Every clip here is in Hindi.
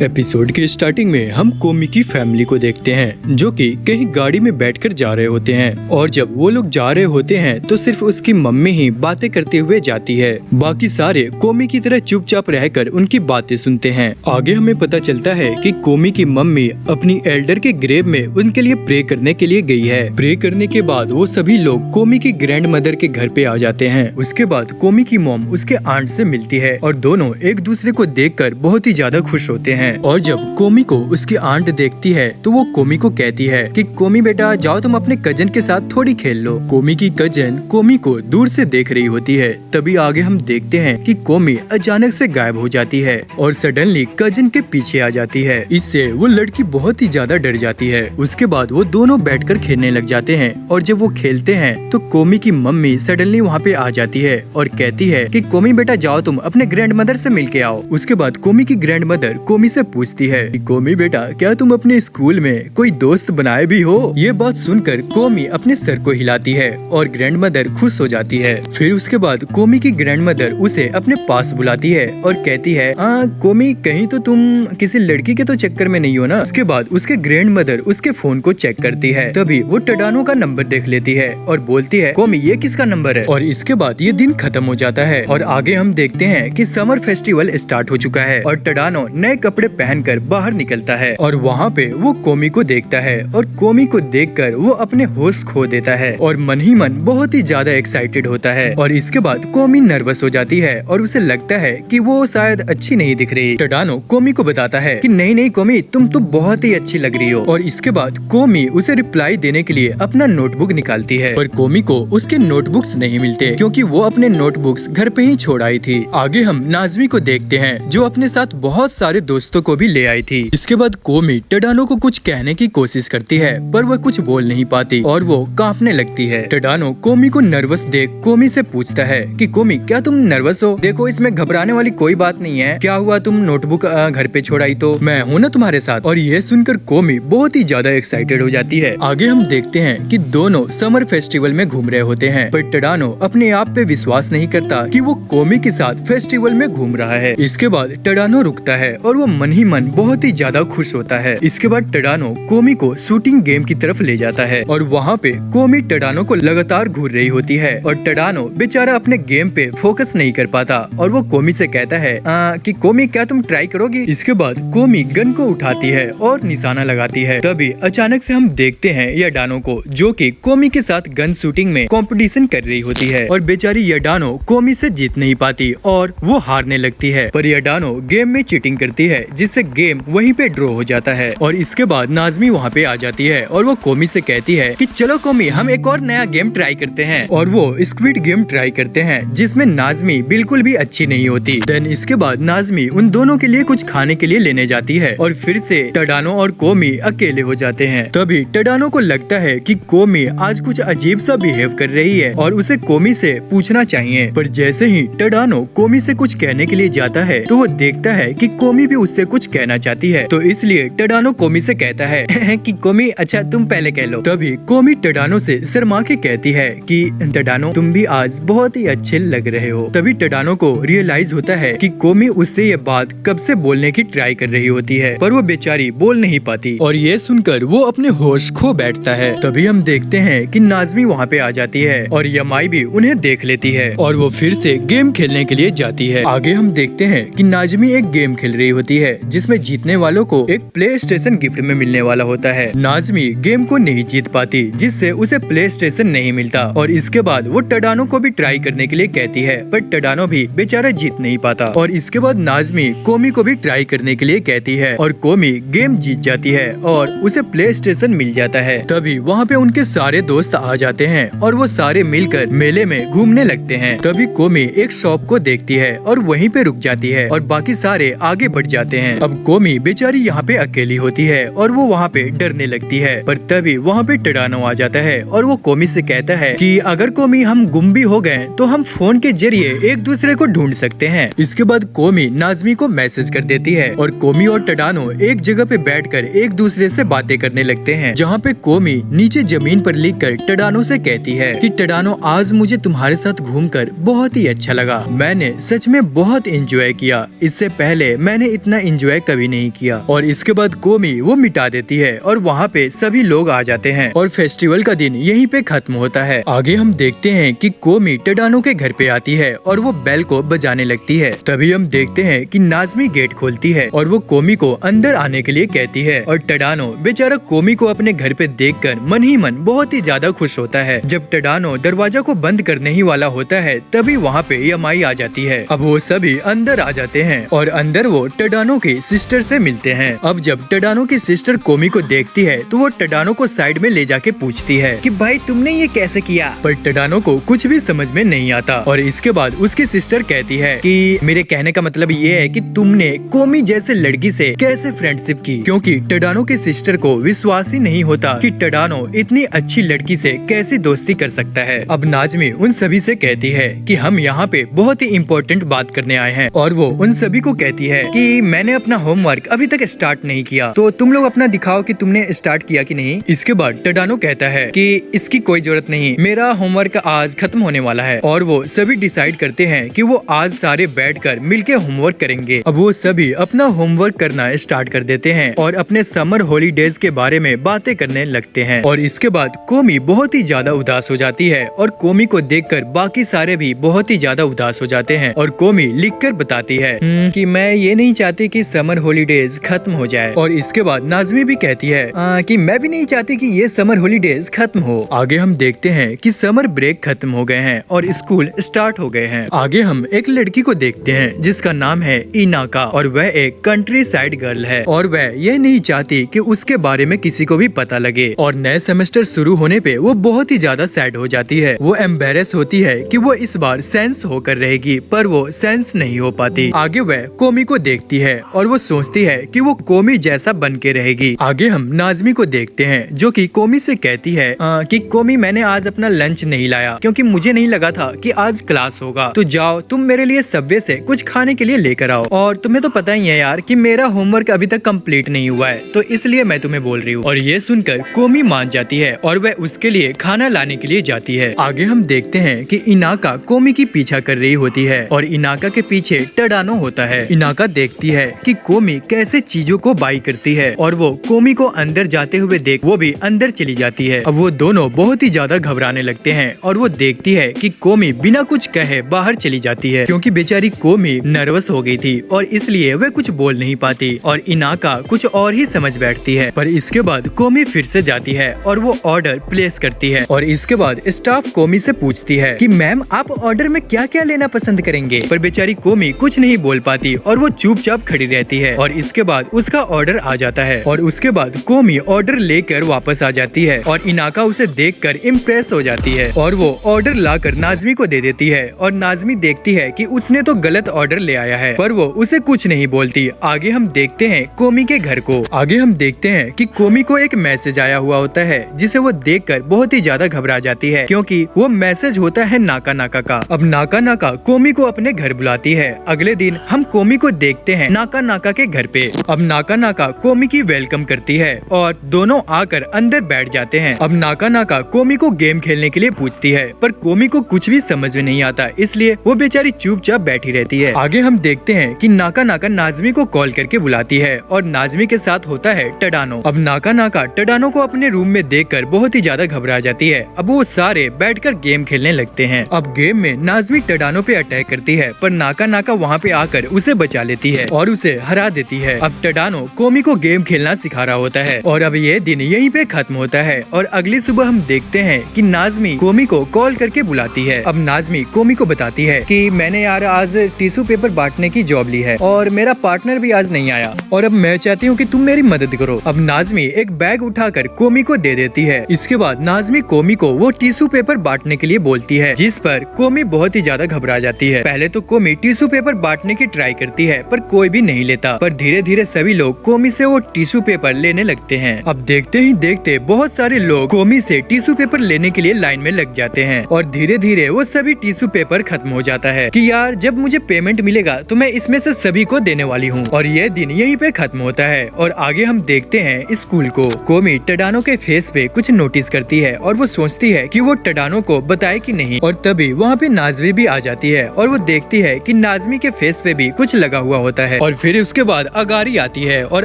एपिसोड के स्टार्टिंग में हम कोमी की फैमिली को देखते हैं जो कि कहीं गाड़ी में बैठकर जा रहे होते हैं और जब वो लोग जा रहे होते हैं तो सिर्फ उसकी मम्मी ही बातें करते हुए जाती है। बाकी सारे कोमी की तरह चुपचाप रहकर उनकी बातें सुनते हैं। आगे हमें पता चलता है कि कोमी की मम्मी अपनी एल्डर के ग्रेव में उनके लिए प्रे करने के लिए गई है। प्रे करने के बाद वो सभी लोग कोमी की ग्रैंड मदर के घर पे आ जाते हैं। उसके बाद कोमी की मॉम उसके आंट से मिलती है और दोनों एक दूसरे को देखकर बहुत ही ज्यादा खुश होते हैं। और जब कोमी को उसकी आंट देखती है तो वो कोमी को कहती है कि कोमी बेटा जाओ तुम अपने कजन के साथ थोड़ी खेल लो। कोमी की कजन कोमी को दूर से देख रही होती है। तभी आगे हम देखते हैं कि कोमी अचानक से गायब हो जाती है और सडनली कजन के पीछे आ जाती है। इससे वो लड़की बहुत ही ज्यादा डर जाती है। उसके बाद वो दोनों बैठकर खेलने लग जाते हैं और जब वो खेलते हैं तो कोमी की मम्मी सडनली वहाँ पे आ जाती है और कहती है कि कोमी बेटा जाओ तुम अपने ग्रैंड मदर से मिल के आओ। उसके बाद कोमी की ग्रैंड मदर कोमी से पूछती है कि कोमी बेटा क्या तुम अपने स्कूल में कोई दोस्त बनाए भी हो। ये बात सुनकर कोमी अपने सर को हिलाती है और ग्रैंड मदर खुश हो जाती है। फिर उसके बाद कोमी की ग्रैंड मदर उसे अपने पास बुलाती है और कहती है कोमी कहीं तो तुम किसी लड़की के तो चक्कर में नहीं हो ना। उसके बाद उसके ग्रैंड मदर उसके फोन को चेक करती है। तभी वो टडानो का नंबर देख लेती है और बोलती है कोमी ये किसका नंबर है। और इसके बाद ये दिन खत्म हो जाता है और आगे हम देखते हैं कि समर फेस्टिवल स्टार्ट हो चुका है और टडानो नए कपड़े पहनकर बाहर निकलता है और वहाँ पे वो कोमी को देखता है और कोमी को देखकर वो अपने होश खो देता है और मन ही मन बहुत ही ज्यादा एक्साइटेड होता है। और इसके बाद कोमी नर्वस हो जाती है और उसे लगता है कि वो शायद अच्छी नहीं दिख रही। टडानो कोमी को बताता है कि नहीं नहीं कोमी तुम तो बहुत ही अच्छी लग रही हो। और इसके बाद कोमी उसे रिप्लाई देने के लिए अपना नोटबुक निकालती है पर कोमी को उसके नोटबुक्स नहीं मिलते क्योंकि वो अपने नोटबुक्स घर पे ही छोड़ आई थी। आगे हम नाज़मी को देखते हैं जो अपने साथ बहुत सारे दोस्तों को भी ले आई थी। इसके बाद कोमी टडानो को कुछ कहने की कोशिश करती है पर वह कुछ बोल नहीं पाती और वो कांपने लगती है। टडानो कोमी को नर्वस देख कोमी से पूछता है कि कोमी क्या तुम नर्वस हो। देखो इसमें घबराने वाली कोई बात नहीं है। क्या हुआ तुम नोटबुक घर पे छोड़ आई तो मैं हूँ ना तुम्हारे साथ। और ये सुनकर कोमी बहुत ही ज्यादा एक्साइटेड हो जाती है। आगे हम देखते हैं कि दोनों समर फेस्टिवल में घूम रहे होते हैं पर टडानो अपने आप पे विश्वास नहीं करता कि वो कोमी के साथ फेस्टिवल में घूम रहा है। इसके बाद टडानो रुकता है और वो मन ही मन बहुत ही ज्यादा खुश होता है। इसके बाद टडानो कोमी को शूटिंग गेम की तरफ ले जाता है और वहाँ पे कोमी टडानो को लगातार घूर रही होती है और टडानो बेचारा अपने गेम पे फोकस नहीं कर पाता और वो कोमी से कहता है कि कोमी क्या तुम ट्राई करोगी। इसके बाद कोमी गन को उठाती है और निशाना लगाती है। तभी अचानक से हम देखते हैं यडानो को जो कि कोमी के साथ गन शूटिंग में कंपटीशन कर रही होती है और बेचारी यडानो कोमी से जीत नहीं पाती और वो हारने लगती है। पर यडानो गेम में चीटिंग करती है जिससे गेम वहीं पे ड्रॉ हो जाता है। और इसके बाद नाज़मी वहाँ पे आ जाती है और वो कोमी से कहती है कि चलो कोमी हम एक और नया गेम ट्राई करते हैं। और वो स्क्विड गेम ट्राई करते हैं जिसमें नाज़मी बिल्कुल भी अच्छी नहीं होती। देन इसके बाद नाज़मी उन दोनों के लिए कुछ खाने के लिए लेने जाती है और फिर से टडानो और कोमी अकेले हो जाते हैं। तभी टडानो को लगता है कि कोमी आज कुछ अजीब सा बिहेव कर रही है और उसे कोमी से पूछना चाहिए। पर जैसे ही टडानो कोमी से कुछ कहने के लिए जाता है तो वो देखता है कि कोमी भी उससे कुछ कहना चाहती है तो इसलिए टडानो कोमी से कहता है कि कोमी अच्छा तुम पहले कह लो। तभी कोमी टडानो से शर्मा के कहती है कि टडानो तुम भी आज बहुत ही अच्छे लग रहे हो। तभी टडानो को रियलाइज होता है कि कोमी उससे ये बात कब से बोलने की ट्राई कर रही होती है पर वो बेचारी बोल नहीं पाती और ये सुनकर वो अपने होश खो बैठता है। तभी हम देखते हैं कि नाज़मी वहाँ पे आ जाती है और यमाई भी उन्हें देख लेती है और वो फिर से गेम खेलने के लिए जाती है। आगे हम देखते हैं कि नाज़मी एक गेम खेल रही होती है जिसमें जीतने वालों को एक प्ले स्टेशन गिफ्ट में मिलने वाला होता है। नाज़मी गेम को नहीं जीत पाती जिससे उसे प्ले स्टेशन नहीं मिलता और इसके बाद वो टडानो को भी ट्राई करने के लिए कहती है पर टडानो भी बेचारा जीत नहीं पाता। और इसके बाद नाज़मी कोमी को भी ट्राई करने के लिए कहती है और कोमी गेम जीत जाती है और उसे प्ले स्टेशन मिल जाता है। तभी वहाँ पे उनके सारे दोस्त आ जाते हैं और वो सारे मिलकर मेले में घूमने लगते हैं। तभी कोमी एक शॉप को देखती है और वहीं पे रुक जाती है और बाकी सारे आगे बढ़ जाते हैं। अब कोमी बेचारी यहाँ पे अकेली होती है और वो वहाँ पे डरने लगती है पर तभी वहाँ पे टडानो आ जाता है और वो कोमी से कहता है कि अगर कोमी हम गुम भी हो गए तो हम फोन के जरिए एक दूसरे को ढूंढ सकते हैं। इसके बाद कोमी नाज़मी को मैसेज कर देती है और कोमी और टडानो एक जगह पे बैठकर एक दूसरे से बातें करने लगते हैं जहाँ पे कोमी नीचे जमीन पर लिखकर टडानो से कहती है कि टडानो आज मुझे तुम्हारे साथ घूमकर बहुत ही अच्छा लगा। मैंने सच में बहुत एंजॉय किया। इससे पहले मैंने इतना एंजॉय कभी नहीं किया। और इसके बाद कोमी वो मिटा देती है और वहाँ पे सभी लोग आ जाते हैं और फेस्टिवल का दिन यहीं पे खत्म होता है। आगे हम देखते हैं कि कोमी टडानो के घर पे आती है और वो बेल को बजाने लगती है। तभी हम देखते हैं कि नाज़मी गेट खोलती है और वो कोमी को अंदर आने के लिए कहती है और टडानो बेचारा कोमी को अपने घर पे देखकर मन ही मन बहुत ही ज्यादा खुश होता है। जब टडानो दरवाजा को बंद करने ही वाला होता है तभी वहाँ पे यमाई आ जाती है। अब वो सभी अंदर आ जाते हैं और अंदर वो टडानो की सिस्टर से मिलते हैं। अब जब टडानो की सिस्टर कोमी को देखती है तो वो टडानो को साइड में ले जाके पूछती है कि भाई तुमने ये कैसे किया, पर टडानो को कुछ भी समझ में नहीं आता। और इसके बाद उसकी सिस्टर कहती है कि मेरे कहने का मतलब ये है कि तुमने कोमी जैसे लड़की से कैसे फ्रेंडशिप की, क्योंकि टडानो की सिस्टर को विश्वास ही नहीं होता कि टडानो इतनी अच्छी लड़की से कैसी दोस्ती कर सकता है। अब नाज़मी उन सभी से कहती है कि हम यहाँ पे बहुत ही इम्पोर्टेंट बात करने आए हैं और वो उन सभी को कहती है कि मैंने अपना होमवर्क अभी तक स्टार्ट नहीं किया, तो तुम लोग अपना दिखाओ कि तुमने स्टार्ट किया कि नहीं। इसके बाद टडानो कहता है कि इसकी कोई जरूरत नहीं, मेरा होमवर्क आज खत्म होने वाला है। और वो सभी डिसाइड करते हैं कि वो आज सारे बैठकर मिलके होमवर्क करेंगे। अब वो सभी अपना होमवर्क करना स्टार्ट कर देते हैं और अपने समर हॉलीडेज के बारे में बातें करने लगते हैं। और इसके बाद कोमी बहुत ही ज्यादा उदास हो जाती है और कोमी को देखकर बाकी सारे भी बहुत ही ज्यादा उदास हो जाते हैं। और कोमी लिखकर बताती है कि मैं ये नहीं चाहती कि समर हॉलीडेज खत्म हो जाए। और इसके बाद नाज़मी भी कहती है कि मैं भी नहीं चाहती कि ये समर हॉलीडेज खत्म हो। आगे हम देखते हैं कि समर ब्रेक खत्म हो गए हैं और स्कूल स्टार्ट हो गए हैं। आगे हम एक लड़की को देखते हैं जिसका नाम है इनाका और वह एक कंट्री साइड गर्ल है और वह यह नहीं चाहती कि उसके बारे में किसी को भी पता लगे। और नए सेमेस्टर शुरू होने पे वो बहुत ही ज्यादा सैड हो जाती है। वो एम्बेरस होती है कि वो इस बार सेंस होकर रहेगी, पर वो सेंस नहीं हो पाती। आगे वह कोमी को देखती है और वो सोचती है कि वो कोमी जैसा बन के रहेगी। आगे हम नाज़मी को देखते हैं जो कि कोमी से कहती है कि कोमी मैंने आज अपना लंच नहीं लाया क्योंकि मुझे नहीं लगा था कि आज क्लास होगा, तो जाओ तुम मेरे लिए सबवे से कुछ खाने के लिए लेकर आओ। और तुम्हें तो पता ही है यार कि मेरा होमवर्क अभी तक कंप्लीट नहीं हुआ है, तो इसलिए मैं तुम्हें बोल रही हूँ। और ये सुनकर कोमी मान जाती है और वह उसके लिए खाना लाने के लिए जाती है। आगे हम देखते हैं कि इनाका कोमी की पीछा कर रही होती है और इनाका के पीछे टडानो होता है। इनाका देखती है कि कोमी कैसे चीजों को बाई करती है और वो कोमी को अंदर जाते हुए देख वो भी अंदर चली जाती है। अब वो दोनों बहुत ही ज्यादा घबराने लगते हैं और वो देखती है कि कोमी बिना कुछ कहे बाहर चली जाती है क्योंकि बेचारी कोमी नर्वस हो गई थी और इसलिए वह कुछ बोल नहीं पाती और इनाका कुछ और ही समझ बैठती है। पर इसके बाद कोमी फिर से जाती है और वो ऑर्डर प्लेस करती है और इसके बाद स्टाफ कोमी से पूछती है कि मैम आप ऑर्डर में क्या क्या लेना पसंद करेंगे, पर बेचारी कोमी कुछ नहीं बोल पाती और वो चुपचाप खड़ी रहती है। और इसके बाद उसका ऑर्डर आ जाता है और उसके बाद कोमी ऑर्डर लेकर वापस आ जाती है और इनाका उसे देखकर इम्प्रेस हो जाती है और वो ऑर्डर लाकर नाज़मी को दे देती है। और नाज़मी देखती है कि उसने तो गलत ऑर्डर ले आया है, पर वो उसे कुछ नहीं बोलती। आगे हम देखते हैं कोमी के घर को। आगे हम देखते हैं कि कोमी को एक मैसेज आया हुआ होता है जिसे वो देखकर बहुत ही ज्यादा घबरा जाती है क्योंकि वो मैसेज होता है नाका नाका का। अब नाका नाका कोमी को अपने घर बुलाती है। अगले दिन हम कोमी को देखते हैं नाका नाका के घर पे। अब नाका नाका कोमी की वेलकम करती है और दोनों आकर अंदर बैठ जाते हैं। अब नाका नाका कोमी को गेम खेलने के लिए पूछती है, पर कोमी को कुछ भी समझ में नहीं आता, इसलिए वो बेचारी चुपचाप बैठी रहती है। आगे हम देखते हैं कि नाका नाका नाज़मी को कॉल करके बुलाती है और नाज़मी के साथ होता है टडानो। अब नाका नाका टडानो को अपने रूम में देखकर बहुत ही ज्यादा घबरा जाती है। अब वो सारे बैठकर गेम खेलने लगते हैं। अब गेम में नाज़मी टडानो पे अटैक करती है, पर नाका नाका वहाँ पे आकर उसे बचा लेती है और उसे हरा देती है। अब टडानो कोमी को गेम खेलना सिखा रहा होता है और अब ये दिन यहीं पे खत्म होता है। और अगली सुबह हम देखते हैं कि नाज़मी कोमी को कॉल करके बुलाती है। अब नाज़मी कोमी को बताती है कि मैंने यार आज टिश्यू पेपर बांटने की जॉब ली है और मेरा पार्टनर भी आज नहीं आया और अब मैं चाहती हूँ कि तुम मेरी मदद करो। अब नाज़मी एक बैग उठाकर कोमी को दे देती है। इसके बाद नाज़मी कोमी को वो टिश्यू पेपर बांटने के लिए बोलती है, जिस पर कोमी बहुत ही ज्यादा घबरा जाती है। पहले तो कोमी टिश्यू पेपर बांटने की ट्राई करती है, पर कोई भी नहीं लेता, पर धीरे धीरे सभी लोग कोमी से वो टिश्यू पेपर लेने लगते हैं। अब देखते ही देखते बहुत सारे लोग कोमी से टिश्यू पेपर लेने के लिए लाइन में लग जाते हैं और धीरे धीरे वो सभी टिश्यू पेपर खत्म हो जाता है कि यार जब मुझे पेमेंट मिलेगा तो मैं इसमें से सभी को देने वाली हूँ। और ये दिन यहीं पे खत्म होता है। और आगे हम देखते हैं स्कूल को। कोमी टडानो के फेस पे कुछ नोटिस करती है और वो सोचती है कि वो टडानो को बताए कि नहीं। और तभी वहाँ पे नाज़मी भी आ जाती है और वो देखती है कि नाज़मी के फेस पे भी कुछ लगा हुआ होता है और फिर उसके बाद अगारी आती है और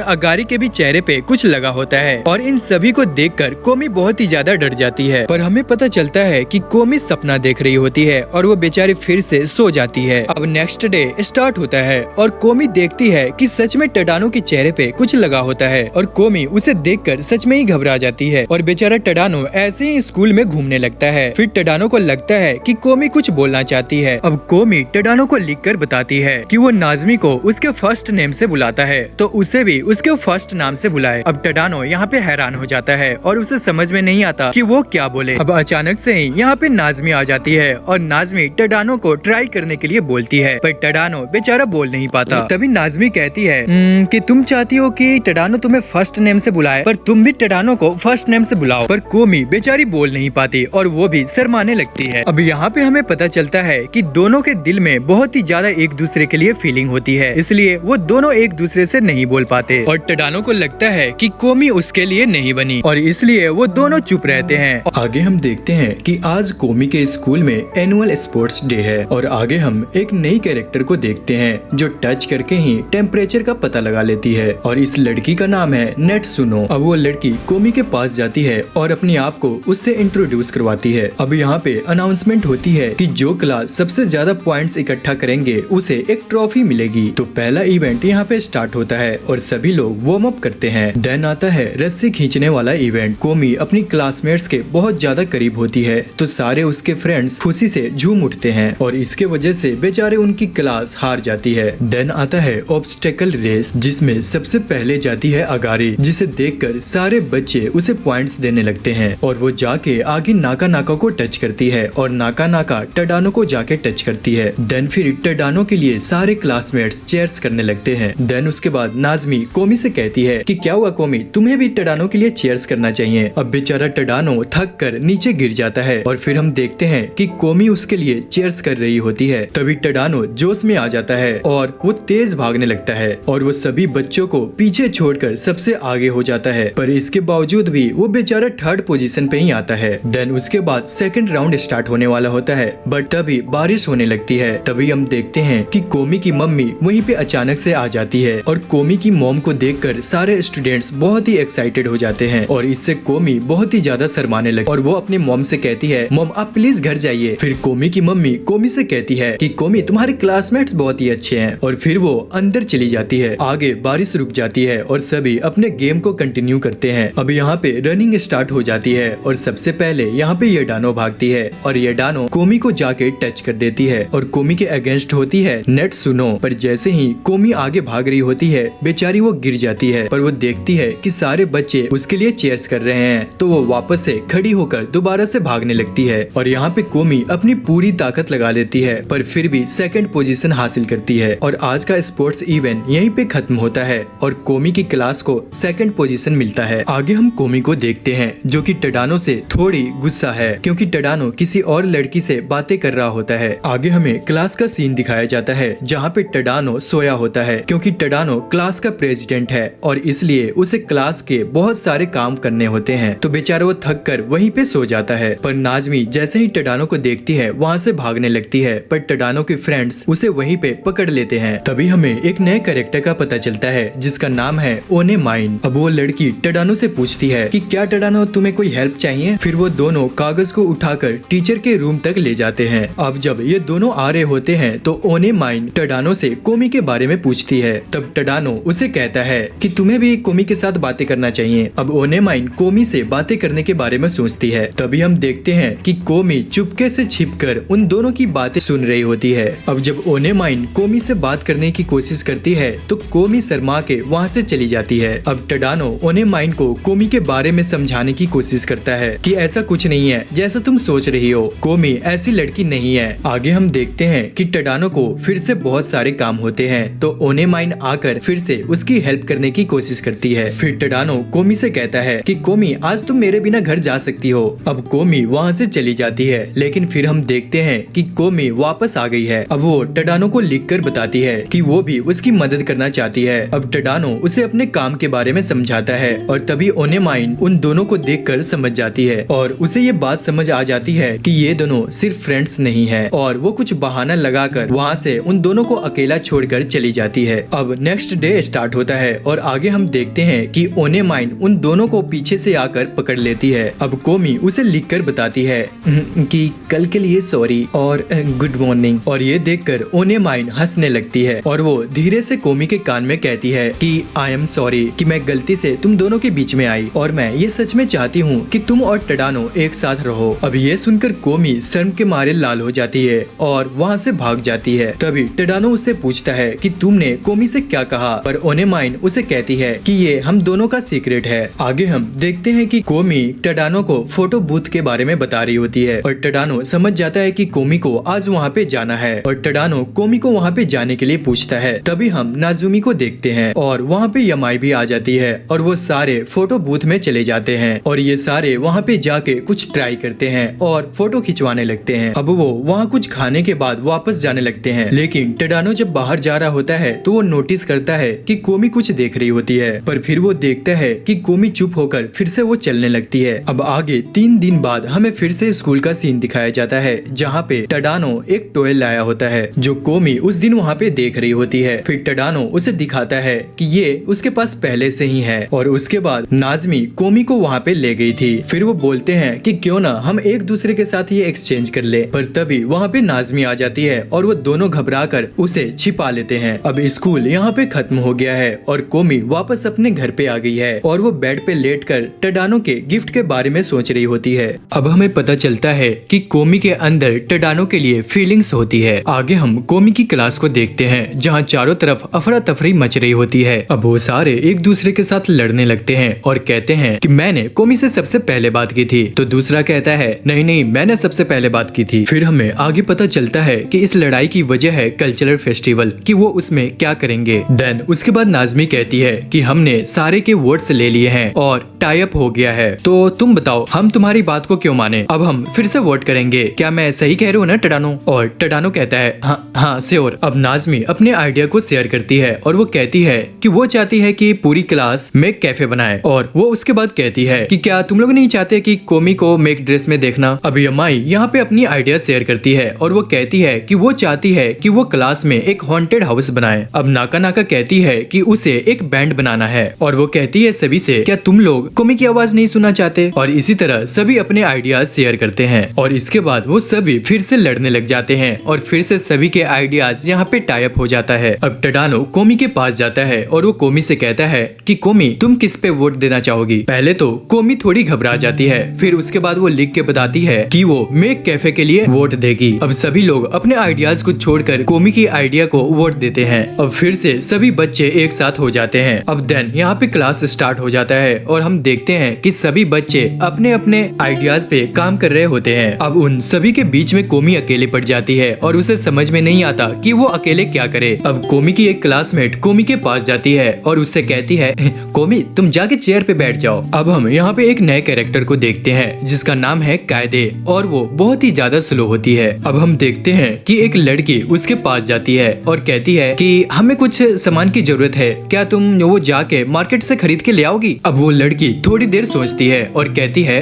अगारी के भी चेहरे पे कुछ लगा होता है और इन सभी को देखकर कोमी बहुत ही ज्यादा डर जाती है। पर हमें पता चलता है कि कोमी सपना देख रही होती है और वो बेचारी फिर से सो जाती है। अब नेक्स्ट डे स्टार्ट होता है और कोमी देखती है कि सच में टडानो के चेहरे पे कुछ लगा होता है और कोमी उसे देखकर सच में ही घबरा जाती है और बेचारा टडानो ऐसे ही स्कूल में घूमने लगता है। फिर टडानो को लगता है कि कोमी कुछ बोलना चाहती है। अब कोमी टडानो को लिखकर बताती है कि वो नाज़मी को उसके फर्स्ट नेम से बुलाता है तो उसे भी उसके फर्स्ट नाम से बुलाए। अब टडानो यहाँ पे हैरान हो जाता है और उसे समझ में नहीं आता कि वो क्या बोले। अब अचानक से ही यहाँ पे नाज़मी आ जाती है और नाज़मी टडानो को ट्राई करने के लिए बोलती है पर टडानो बेचारा बोल नहीं पाता। तभी नाज़मी कहती है कि तुम चाहती हो कि टडानो तुम्हें फर्स्ट नेम से बुलाए पर तुम भी टडानो को फर्स्ट नेम से बुलाओ। पर कोमी बेचारी बोल नहीं पाती और वो भी शर्माने लगती है। अब यहाँ पे हमें पता चलता है कि दोनों के दिल में बहुत ही ज्यादा एक दूसरे के लिए फीलिंग होती है, इसलिए वो दोनों एक दूसरे से नहीं बोल पाते और टडानो को लगता है कि कोमी उसके लिए नहीं बनी और इसलिए वो दोनों चुप रहते हैं। आगे हम देखते हैं कि आज कोमी के स्कूल में एनुअल स्पोर्ट्स डे है और आगे हम एक नई कैरेक्टर को देखते हैं जो टच करके ही टेम्परेचर का पता लगा लेती है और इस लड़की का नाम है नेट्सुनो। अब वो लड़की कोमी के पास जाती है और अपने आप को उससे इंट्रोड्यूस करवाती है। अब यहाँ पे अनाउंसमेंट होती है कि जो क्लास सबसे ज्यादा पॉइंट्स इकट्ठा करेंगे उसे एक ट्रॉफी मिलेगी। तो पहला इवेंट यहाँ पे स्टार्ट होता है और सभी लोग वार्म अप करते हैं। देन आता है रस्सी खींचने वाला इवेंट। कोमी अपनी क्लासमेट्स के बहुत ज्यादा करीब होती है तो सारे उसके फ्रेंड्स खुशी से झूम उठते हैं और इसके वजह से बेचारे उनकी क्लास हार जाती है। देन आता है ऑब्स्टेकल रेस जिसमें सबसे पहले जाती है अगारी, जिसे देखकर सारे बच्चे उसे पॉइंट्स देने लगते हैं और वो जाके आगे नाका नाका को टच करती है और नाका नाका टडानो को जाके टच करती है। देन फिर टडानो के लिए सारे क्लासमेट्स चेयर्स करने लगते हैं। देन उसके बाद नाज़मी कोमी से कहती है कि क्या हुआ कोमी, तुम्हें भी टडानो के लिए चेयर्स करना चाहिए। अब बेचारा टडानो थक कर नीचे गिर जाता है और फिर हम देखते हैं कि कोमी उसके लिए चेयर्स कर रही होती है। तभी टडानो जोश में आ जाता है और वो तेज भागने लगता है और वो सभी बच्चों को पीछे छोड़कर सबसे आगे हो जाता है, पर इसके बावजूद भी वो बेचारा थर्ड पोजीशन पे ही आता है। देन उसके बाद सेकंड राउंड स्टार्ट होने वाला होता है बट तभी बारिश होने लगती है। तभी हम देखते हैं कि कोमी की मम्मी वहीं पे अचानक से आ जाती है और कोमी की मॉम को देखकर सारे स्टूडेंट्स बहुत ही एक्साइटेड हो जाते हैं और इससे कोमी बहुत ही ज्यादा शर्माने लगती और वो अपनी मॉम से कहती है मॉम आप प्लीज घर जाइए। फिर कोमी की मम्मी कोमी से कहती है कि कोमी तुम्हारे क्लासमेट्स बहुत ही अच्छे हैं और फिर वो अंदर चली जाती है। आगे बारिश रुक जाती है और सभी अपने गेम को कंटिन्यू करते हैं। अब यहाँ पे रनिंग स्टार्ट हो जाती है और सबसे पहले यहाँ पे येडानो भागती है और येडानो कोमी को जाके टच कर देती है और कोमी के अगेंस्ट होती है नेट्सुनो। पर जैसे ही कोमी आगे भाग रही होती है बेचारी वो गिर जाती है, पर वो देखती है कि सारे बच्चे उसके लिए चीयर्स कर रहे हैं तो वो वापस से खड़ी होकर दोबारा से भागने लगती है और यहाँ पे कोमी अपनी पूरी ताकत लगा लेती है पर फिर भी सेकंड पोजीशन हासिल करती है और आज का स्पोर्ट्स इवेंट यहीं पे खत्म होता है और कोमी की क्लास को सेकंड पोजीशन मिलता है। आगे हम कोमी को देखते हैं जो कि टडानो से थोड़ी गुस्सा है क्योंकि टडानो किसी और लड़की से बातें कर रहा होता है। आगे हमें क्लास का सीन दिखाया जाता है जहाँ पे टडानो सोया होता है क्योंकि टडानो क्लास का प्रेसिडेंट है और इसलिए उसे क्लास के बहुत सारे काम करने होते हैं तो बेचारा वो थक कर वहीं पे सो जाता है। पर नाज़मी जैसे ही टडानो को देखती है वहाँ से भागने लगती है पर टडानो के फ्रेंड्स उसे वहीं पे पकड़ लेते हैं। तभी हमें एक नए कैरेक्टर का पता चलता है जिसका नाम है ओने माइन। अब वो लड़की टडानो से पूछती है कि क्या टडानो तुम्हें कोई हेल्प चाहिए। फिर वो दोनों कागज को उठाकर टीचर के रूम तक ले जाते हैं। अब जब ये दोनों आ रहे होते हैं तो ओने माइन टडानो से कोमी के बारे में पूछती है। तब टडानो उसे कहता है कि तुम्हें भी कोमी के साथ बातें करना चाहिए। अब ओने माइन कोमी से बातें करने के बारे में सोचती है। तभी हम देखते हैं कि कोमी चुपके से छिपकर उन दोनों की बातें सुन रही होती है। अब जब ओने माइन कोमी से बात करने की कोशिश करती है तो कोमी शर्मा के वहाँ से चली जाती है। अब टडानो ओने माइन को कोमी के बारे में समझाने की कोशिश करता है कि ऐसा कुछ नहीं है जैसा तुम सोच रही हो, कोमी ऐसी लड़की नहीं है। आगे हम देखते हैं कि टडानो को फिर से बहुत सारे काम होते हैं तो ओने माइन आकर फिर से उसकी हेल्प करने की कोशिश करती है। फिर टडानो कोमी से कहता है कि कोमी आज तुम मेरे बिना घर जा सकती हो। अब कोमी वहाँ से चली जाती है लेकिन फिर हम देखते हैं कि कोमी वापस आ गई है। अब वो टडानो को लिखकर बताती है कि वो भी उसकी मदद करना चाहती है। अब टडानो उसे अपने काम के बारे में समझाता है और तभी ओने माइन उन दोनों को देखकर समझ जाती है और उसे ये बात समझ आ जाती है कि ये दोनों सिर्फ फ्रेंड्स नहीं है और वो कुछ बहाना लगाकर वहाँ से उन दोनों को अकेला छोड़कर चली जाती जाती है। अब नेक्स्ट डे स्टार्ट होता है और आगे हम देखते हैं कि ओनेमाइन उन दोनों को पीछे से आकर पकड़ लेती है। अब कोमी उसे लिखकर बताती है कि कल के लिए सॉरी और गुड मॉर्निंग। और ये देखकर ओनेमाइन हंसने लगती है और वो धीरे से कोमी के कान में कहती है कि आई एम सॉरी कि मैं गलती से तुम दोनों के बीच में आई और मैं ये सच में चाहती हूँ कि तुम और टडानो एक साथ रहो। अब ये सुनकर कोमी शर्म के मारे लाल हो जाती है और वहाँ से भाग जाती है। तभी टडानो उससे पूछता है कि तुमने कोमी से क्या कहा, पर ओनेमाइन उसे कहती है कि ये हम दोनों का सीक्रेट है। आगे हम देखते हैं कि कोमी टडानो को फोटो बूथ के बारे में बता रही होती है और टडानो समझ जाता है कि कोमी को आज वहाँ पे जाना है और टडानो कोमी को वहाँ पे जाने के लिए पूछता है। तभी हम नाजुमी को देखते हैं और वहाँ पे यमाई भी आ जाती है और वो सारे फोटो बूथ में चले जाते हैं और ये सारे वहाँ पे जाके कुछ ट्राई करते हैं और फोटो खिंचवाने लगते हैं। अब वो वहाँ कुछ खाने के बाद वापस जाने लगते हैं, लेकिन टडानो जब बाहर जा रहा होता है तो वो नोटिस करता है कि कोमी कुछ देख रही होती है, पर फिर वो देखता है कि कोमी चुप होकर फिर से वो चलने लगती है। अब आगे 3 दिन बाद हमें फिर से स्कूल का सीन दिखाया जाता है जहाँ पे टडानो एक टॉय लाया होता है जो कोमी उस दिन वहाँ पे देख रही होती है। फिर टडानो उसे दिखाता है कि ये उसके पास पहले से ही है और उसके बाद नाज़मी कोमी को वहाँ पे ले गई थी। फिर वो बोलते हैं कि क्यों ना हम एक दूसरे के साथ ये एक्सचेंज कर ले, पर तभी वहाँ पे नाज़मी आ जाती है और वो दोनों घबरा कर उसे छिपा लेते हैं। अब स्कूल यहाँ पे खत्म हो गया है और कोमी वापस अपने घर पे आ गई है और वो बेड पे लेटकर टडानो के गिफ्ट के बारे में सोच रही होती है। अब हमें पता चलता है कि कोमी के अंदर टडानो के लिए फीलिंग्स होती है। आगे हम कोमी की क्लास को देखते हैं जहाँ चारों तरफ अफरा तफरी मच रही होती है। अब वो सारे एक दूसरे के साथ लड़ने लगते हैं और कहते हैं कि मैंने कोमी से सबसे पहले बात की थी, तो दूसरा कहता है नहीं नहीं मैंने सबसे पहले बात की थी। फिर हमें आगे पता चलता है कि इस लड़ाई की वजह है कल्चरल फेस्टिवल, कि वो उसमें क्या करेंगे। देन उसके बाद नाज़मी कहती है कि हमने सारे के वोट्स ले लिए हैं और टाई अप हो गया है, तो तुम बताओ हम तुम्हारी बात को क्यों माने। अब हम फिर से वोट करेंगे, क्या मैं सही कह रही हूँ ना टडानो। और टडानो कहता है हाँ श्योर। अब नाज़मी अपने आइडिया को शेयर करती है और वो कहती है कि वो चाहती है कि पूरी क्लास मेक कैफे बनाए और वो उसके बाद कहती है कि क्या तुम लोग नहीं चाहते कि कोमी को मेक ड्रेस में देखना। अब यमाई यहाँ पे अपनी आइडिया शेयर करती है और वो कहती है कि वो चाहती है कि वो क्लास में एक हॉन्टेड हाउस बनाए। अब नाका नाका कहती है कि उसे एक बैंड बनाना है और वो कहती है सभी से क्या तुम लोग कोमी की आवाज नहीं सुनना चाहते। और इसी तरह सभी अपने आइडियाज शेयर करते हैं और इसके बाद वो सभी फिर से लड़ने लग जाते हैं और फिर से सभी के आइडियाज यहाँ पे टाई अप हो जाता है। अब टडानो कोमी के पास जाता है और वो कोमी से कहता है कि कोमी तुम किस पे वोट देना चाहोगी। पहले तो कोमी थोड़ी घबरा जाती है, फिर उसके बाद वो लिख के बताती है कि वो मेक कैफे के लिए वोट देगी। अब सभी लोग अपने आइडियाज को छोड़कर कोमी की आइडिया को वोट देते हैं। अब फिर से सभी बच्चे एक साथ हो जाते हैं। अब देन यहाँ पे क्लास स्टार्ट हो जाता है और हम देखते हैं कि सभी बच्चे अपने अपने आइडियाज पे काम कर रहे होते हैं। अब उन सभी के बीच में कोमी अकेले पड़ जाती है और उसे समझ में नहीं आता कि वो अकेले क्या करे। अब कोमी की एक क्लासमेट कोमी के पास जाती है और उससे कहती है कोमी तुम जाके चेयर पे बैठ जाओ। अब हम यहाँ पे एक नए कैरेक्टर को देखते हैं जिसका नाम है कायदे और वो बहुत ही ज्यादा स्लो होती है। अब हम देखते हैं कि एक लड़की उसके पास जाती है और कहती है कि हमें कुछ सामान की जरूरत है, क्या तुम वो जाके मार्केट से खरीद के ले आओगी। अब वो लड़की थोड़ी देर सोचती है और कहती है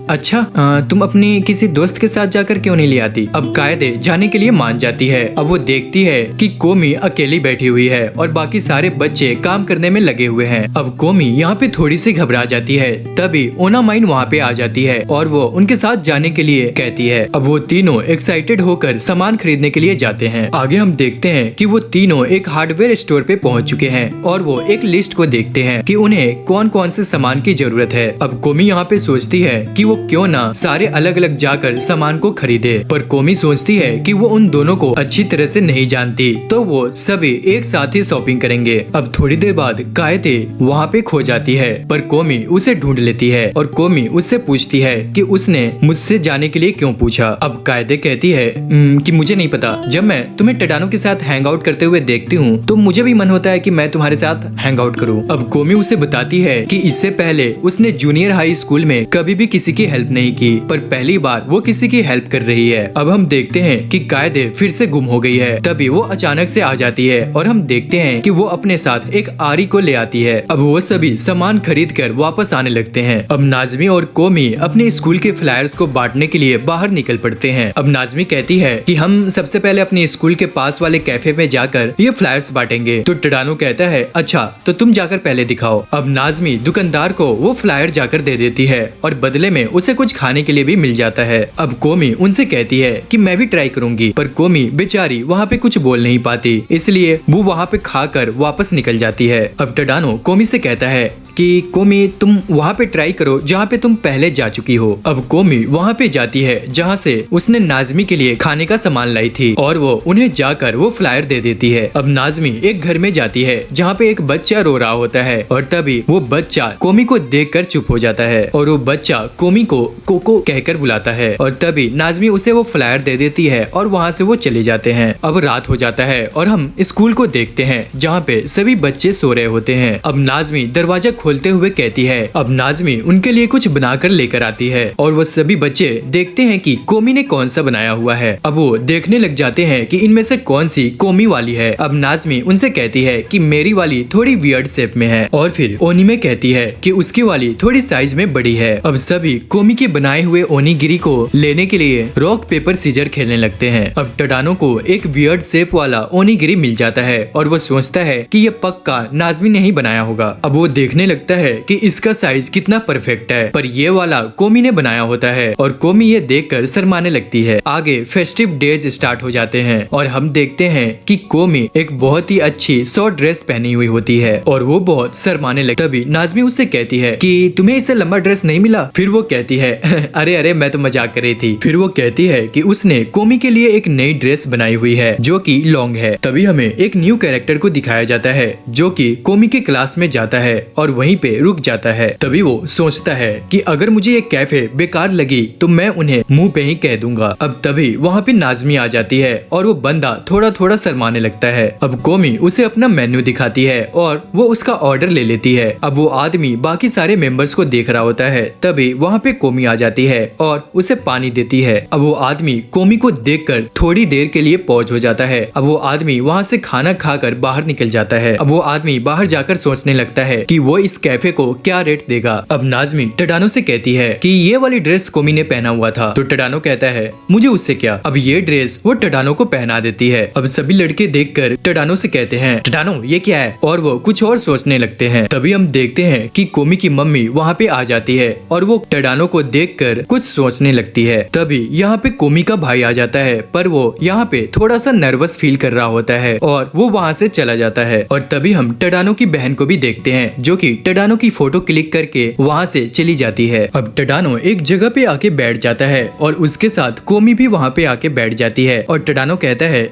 अच्छा तुम अपनी किसी दोस्त के साथ जाकर क्यों नहीं ले आती। अब कायदे जाने के लिए मान जाती है। अब वो देखती है कि कोमी अकेली बैठी हुई है और बाकी सारे बच्चे काम करने में लगे हुए हैं। अब कोमी यहाँ पे थोड़ी सी घबरा जाती है, तभी ओनामाइन वहाँ पे आ जाती है और वो उनके साथ जाने के लिए कहती है। अब वो तीनों एक्साइटेड होकर सामान खरीदने के लिए जाते हैं। आगे हम देखते हैं कि वो तीनों एक हार्डवेयर स्टोर पे पहुँच चुके हैं और वो एक लिस्ट को देखते हैं कि उन्हें कौन कौन से सामान की जरूरत है। अब कोमी यहाँ पे सोचती है कि वो क्यों ना सारे अलग अलग जाकर सामान को खरीदे, पर कोमी सोचती है कि वो उन दोनों को अच्छी तरह से नहीं जानती, तो वो सभी एक साथ ही शॉपिंग करेंगे। अब थोड़ी देर बाद कायदे वहाँ पे खो जाती है, पर कोमी उसे ढूंढ लेती है और कोमी उससे पूछती है कि उसने मुझसे जाने के लिए क्यों पूछा। अब कायदे कहती है कि मुझे नहीं पता, जब मैं तुम्हें टडानो के साथ हैंग आउट करते हुए देखती हूँ तो मुझे भी मन होता है कि मैं तुम्हारे साथ हैंग आउट करूँ। अब कोमी उसे बताती है कि इससे पहले उसने जूनियर हाई स्कूल में कभी भी किसी की हेल्प नहीं की, पर पहली बार वो किसी की हेल्प कर रही है। अब हम देखते हैं कि कायदे फिर से गुम हो गई है, तभी वो अचानक से आ जाती है और हम देखते हैं कि वो अपने साथ एक आरी को ले आती है। अब वो सभी सामान खरीद कर वापस आने लगते हैं। अब नाज़मी और कोमी अपने स्कूल के फ्लायर्स को बांटने के लिए बाहर निकल पड़ते हैं। अब नाज़मी कहती है कि हम सबसे पहले अपने स्कूल के पास वाले कैफे में जाकर जाकर ये फ्लायर्स बांटेंगे। तो टडानो कहता है अच्छा तो तुम जाकर पहले दिखाओ। अब नाज़मी दुकानदार को वो फ्लायर जाकर दे देती है और बदले में उसे कुछ खाने के लिए भी मिल जाता है। अब कोमी उनसे कहती है कि मैं भी ट्राई करूंगी, पर कोमी बेचारी वहाँ पे कुछ बोल नहीं पाती, इसलिए वो वहाँ पे खाकर वापस निकल जाती है। अब टडानो कोमी से कहता है कि कोमी तुम वहाँ पे ट्राई करो जहाँ पे तुम पहले जा चुकी हो। अब कोमी वहाँ पे जाती है जहाँ से उसने नाज़मी के लिए खाने का सामान लाई थी और वो उन्हें जाकर वो फ्लायर दे देती है। अब नाज़मी एक घर में जाती है जहाँ पे एक बच्चा रो रहा होता है और तभी वो बच्चा कोमी को देखकर चुप हो जाता है और वो बच्चा कोमी को कोको कहकर बुलाता है और तभी नाज़मी उसे वो फ्लायर दे देती है और वहाँ से वो चले जाते हैं। अब रात हो जाता है और हम स्कूल को देखते हैं जहाँ पे सभी बच्चे सो रहे होते हैं। अब नाज़मी दरवाजा खोलते हुए कहती है। अब नाज़मी उनके लिए कुछ बनाकर लेकर आती है और वो सभी बच्चे देखते हैं कि कोमी ने कौन सा बनाया हुआ है। अब वो देखने लग जाते हैं कि इनमें से कौन सी कोमी वाली है। अब नाज़मी उनसे कहती है कि मेरी वाली थोड़ी वियर्ड शेप में है और फिर ओनिमे कहती है कि उसकी वाली थोड़ी साइज में बड़ी है। अब सभी कोमी के बनाए हुए ओनीगिरी को लेने के लिए रॉक पेपर सीजर खेलने लगते हैं। अब टडानो को एक वियर्ड शेप वाला ओनीगिरी मिल जाता है और वो सोचता है कि ये पक्का नाज़मी ने ही बनाया होगा। अब वो देखने लगता है कि इसका साइज कितना परफेक्ट है, पर ये वाला कोमी ने बनाया होता है और कोमी ये देखकर शर्माने लगती है। आगे फेस्टिव डेज स्टार्ट हो जाते हैं और हम देखते हैं कि कोमी एक बहुत ही अच्छी शॉर्ट ड्रेस पहनी हुई होती है और वो बहुत शर्माने लगती है। तभी नाज़मी उससे कहती है कि तुम्हें इससे लंबा ड्रेस नहीं मिला? फिर वो कहती है अरे अरे मैं तो मजाक कर रही थी। फिर वो कहती है कि उसने कोमी के लिए एक नई ड्रेस बनाई हुई है जो कि लॉन्ग है। तभी हमें एक न्यू कैरेक्टर को दिखाया जाता है जो कि कोमी के क्लास में जाता है और वहीं पे रुक जाता है। तभी वो सोचता है कि अगर मुझे ये कैफे बेकार लगी तो मैं उन्हें मुंह पे ही कह दूंगा। अब तभी वहाँ पे नाज़मी आ जाती है और वो बंदा थोड़ा थोड़ा शर्माने लगता है। अब कोमी उसे अपना मेन्यू दिखाती है और वो उसका ऑर्डर ले लेती है। अब वो आदमी बाकी सारे मेंबर्स को देख रहा होता है। तभी वहाँ पे कोमी आ जाती है और उसे पानी देती है। अब वो आदमी कोमी को देखकर थोड़ी देर के लिए पॉज हो जाता है। अब वो आदमी वहाँ से खाना खाकर बाहर निकल जाता है। अब वो आदमी बाहर जाकर सोचने लगता है कि वो इस कैफे को क्या रेट देगा। अब नाज़मी टडानो से कहती है कि ये वाली ड्रेस कोमी ने पहना हुआ था। तो टडानो कहता है मुझे उससे क्या। अब ये ड्रेस वो टडानो को पहना देती है। अब सभी लड़के देखकर टडानो से कहते हैं टडानो ये क्या है, और वो कुछ और सोचने लगते हैं। तभी हम देखते हैं कि कोमी की मम्मी वहाँ पे आ जाती है और वो टडानो को देखकर कुछ सोचने लगती है। तभी यहाँ पे कोमी का भाई आ जाता है, पर वो यहाँ पे थोड़ा सा नर्वस फील कर रहा होता है और वो वहाँ से चला जाता है। और तभी हम टडानो की बहन को भी देखते हैं जो कि टडानो की फोटो क्लिक करके वहाँ से चली जाती है। अब टडानो एक जगह पे आके बैठ जाता है और उसके साथ कोमी भी वहाँ पे आके बैठ जाती है और टडानो कहता है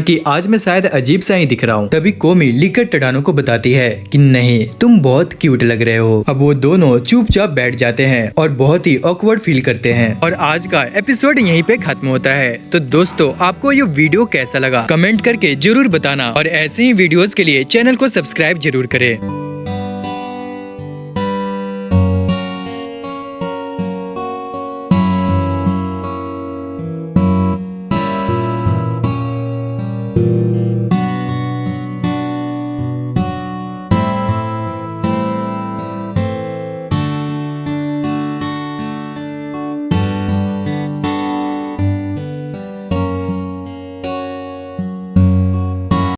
कि आज मैं शायद अजीब सा ही दिख रहा हूँ। तभी कोमी लिखकर टडानो को बताती है कि नहीं तुम बहुत क्यूट लग रहे हो। अब वो दोनों चुपचाप बैठ जाते हैं और बहुत ही ऑकवर्ड फील करते हैं और आज का एपिसोड यहीं पे खत्म होता है। तो दोस्तों आपको ये वीडियो कैसा लगा कमेंट करके जरूर बताना और ऐसे ही वीडियोस के लिए चैनल को सब्सक्राइब जरूर करें।